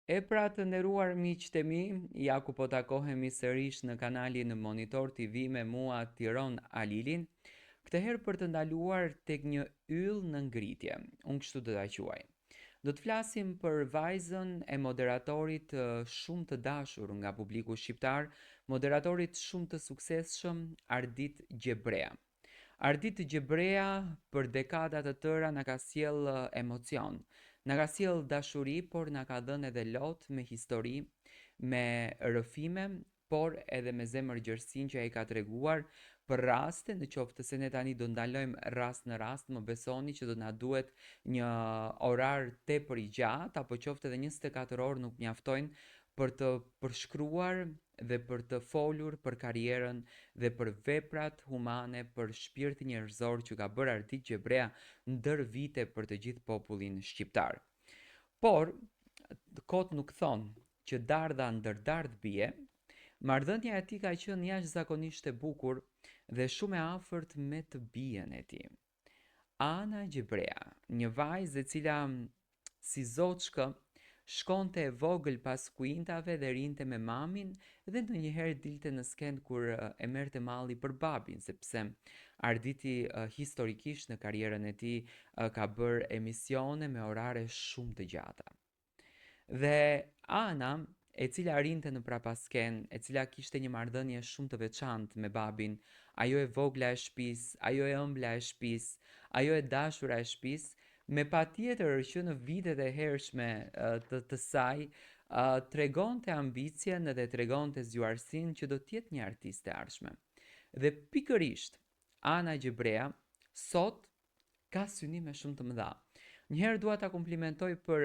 E pra të nderuar miqtë e mi, ja ku po takohemi sërish në kanalin Monitor TV me mua Tiron Alilin, këtë herë për të ndaluar tek një yll në ngritje, unë kështu do ta quaj. Do të flasim për vajzën e moderatorit shumë të dashur nga publiku shqiptar, moderatorit shumë të suksesshëm Ardit Gjebrea. Ardit Gjebrea për dekada të tëra na ka sjell emocion, na ka sjell dashuri, por na ka dhënë edhe lot me histori, me rrëfime, por edhe me zemër gjërsin që ai ka treguar për raste, në qoftë se ne tani do ndalojmë rast në rast, më besoni që do na duhet një orar tepër i gjatë, apo qoftë edhe 24 orë nuk mjaftojnë për të përshkruar dhe për të folur për karrierën dhe për veprat humane, për shpirtin njerëzor që ka bërë Ardit Gjebrea ndër vite për të gjithë popullin shqiptar. Por, kot nuk thonë që dardha ndër dardh bie, marrëdhënia e tij ka qenë jashtëzakonisht e bukur dhe shumë e afërt me të bien e tij. Ana Gjebrea, një vajzë e cila si zoçkë shkonte e vogël pas kuintave dhe rinte me mamin dhe ndonjëherë dilte në skenë kur e merrte malli për babin, sepse Arditi historikisht në karrierën e tij ka bërë emisione me orare shumë të gjata. Dhe Ana, e cila rinte në prapasken, e cila kishte një marrëdhënie shumë të veçantë me babin, ajo e vogla e shtëpisë, ajo e ëmbla e shtëpisë, ajo e dashura e shtëpisë, me patjetër që në vitet e hershme të saj, tregonte ambicien dhe tregonte zgjuarsinë që do të jetë një artiste e ardhshme. Dhe pikërisht Ana Gjebrea sot ka synime shumë të mëdha. Njëherë dua ta komplimentoj për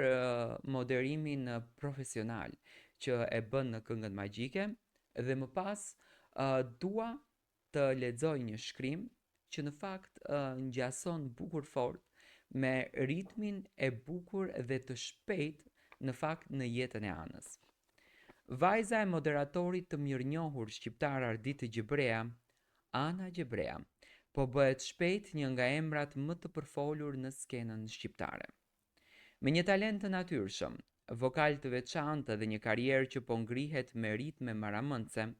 moderimin profesional që e bën në Këngët Magjike dhe më pas dua të lexoj një shkrim që në fakt ngjason bukur fort me ritmin e bukur dhe të shpejt në fakt në jetën e Anës. Vajza e moderatorit të mirënjohur shqiptar Ardit Gjebrea, Ana Gjebrea, po bëhet shpejt një nga emrat më të përfolur në skenën shqiptare. Me një talent të natyrshëm, vokal të veçantë dhe një karrierë që po ngrihet me ritme maramëndse,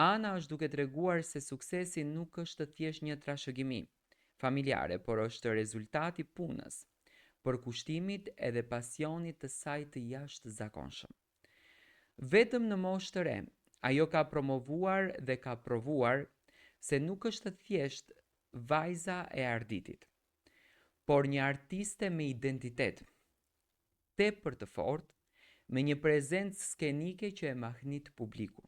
Ana është duke treguar se suksesi nuk është thjesht një trashëgimi familjare, por është rezultati i punës, përkushtimit edhe pasionit të saj të jashtëzakonshëm. Vetëm në moshë të re, ajo ka promovuar dhe ka provuar se nuk është thjesht vajza e Arditit, por një artiste me identitet, tepër të fortë, me një prezencë skenike që e mahnit publiku.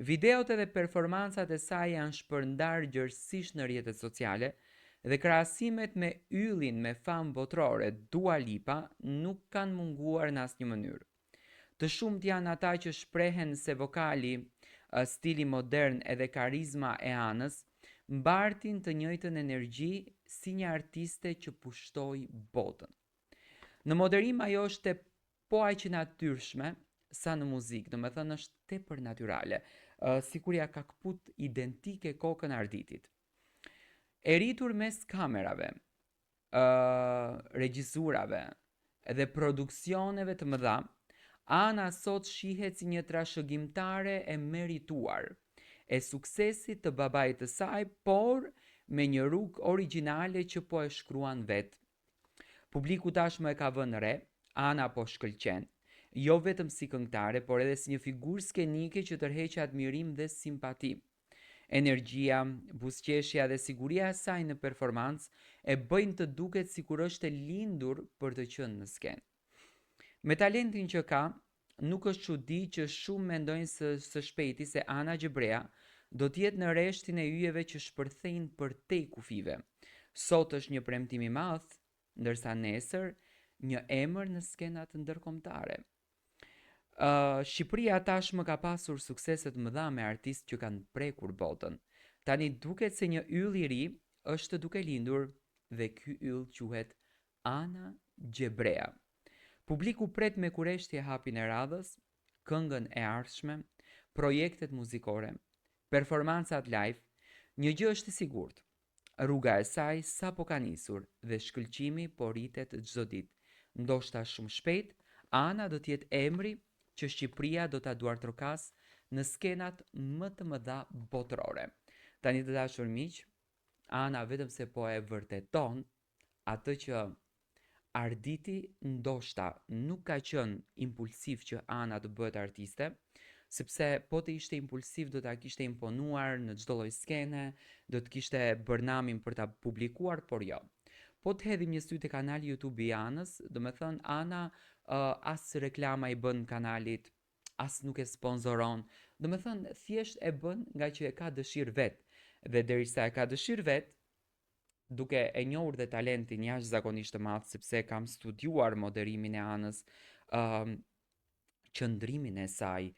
Videot edhe performancat e saj janë shpërndar gjërësisht në rrjetet sociale dhe krahasimet me yllin me famë botrore Dua Lipa nuk kanë munguar në asnjë mënyrë. Të shumt janë ata që shprehen se vokali, stili modern edhe karizma e Anës mbartin të njëjtën energji si një artiste që pushtoi botën. Në moderim ajo është po aq e natyrshme sa në muzikë, domethënë është tepër natyrale, sikur ja ka kput identike kokën Arditit. E rritur mes kamerave, regjisurave dhe produksioneve të mëdha, Ana sot shihet si një trashëgimtare e merituar e suksesit të babait të saj, por me një rrugë origjinale që po e shkruan vetë. Publiku tashmë e ka vënë re, Ana po shkëlqen, jo vetëm si këngëtare, por edhe si një figurë skenike që tërheq admirim dhe simpati. Energjia, buzëqeshja dhe siguria e saj në performancë e bëjnë të duket sikur është e lindur për të qenë në skenë. Me talentin që ka, nuk është çudi që shumë mendojnë së shpejti se Ana Gjebrea do të jetë në rreshtin e yjeve që shpërthejnë përtej kufive. Sot është një premtim i madh, ndërsa nesër një emër në skenat ndërkombëtare. Shqipëria tashmë ka pasur suksese të mëdha me artistë që kanë prekur botën. Tani duket se një yll i ri është duke lindur dhe ky yll quhet Ana Gjebrea. Publiku pret me kureshtje hapin e radhës, këngën e ardhshme, projektet muzikore, performancat live. Një gjë është e sigurt, rruga e saj sapo ka nisur dhe shkëlqimi po rritet çdo ditë, ndoshta shumë shpejt, Ana do të jetë emri që Shqipëria do ta duartrokas në skenat më të mëdha botërore. Tani të dashur miq, Ana vetëm se po e vërteton atë që Arditi ndoshta nuk ka qenë impulsiv që Ana të bëhet artiste, sepse po të ishte impulsiv do ta kishte imponuar në çdo lloj skene, do të kishte bërë namin për ta publikuar, por jo. Po të hedhim një sy te kanali YouTube i Anës, do me thënë Ana as reklama i bën kanalit, as nuk e sponsoron, do me thënë thjesht e bën nga që e ka dëshirë vet. Dhe derisa e ka dëshirë vet, duke e njohur dhe talentin jashtëzakonisht të madh sepse kam studiuar moderimin e Anës, qëndrimin e saj,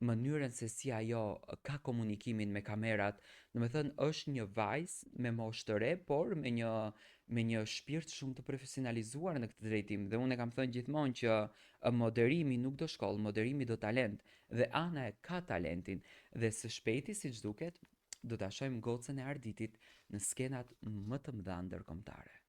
mënyrën se si ajo ka komunikimin me kamerat, do me thënë është një vajzë me moshë të re, por me një shpirt shumë të profesionalizuar në këtë drejtim. Dhe unë e kam thënë gjithmonë që moderimi nuk do shkollë, moderimi do talent. Dhe Ana e ka talentin. Dhe së shpejti, siç duket, do ta shohim gocën e Arditit në skenat më të mëdha ndërkombëtare.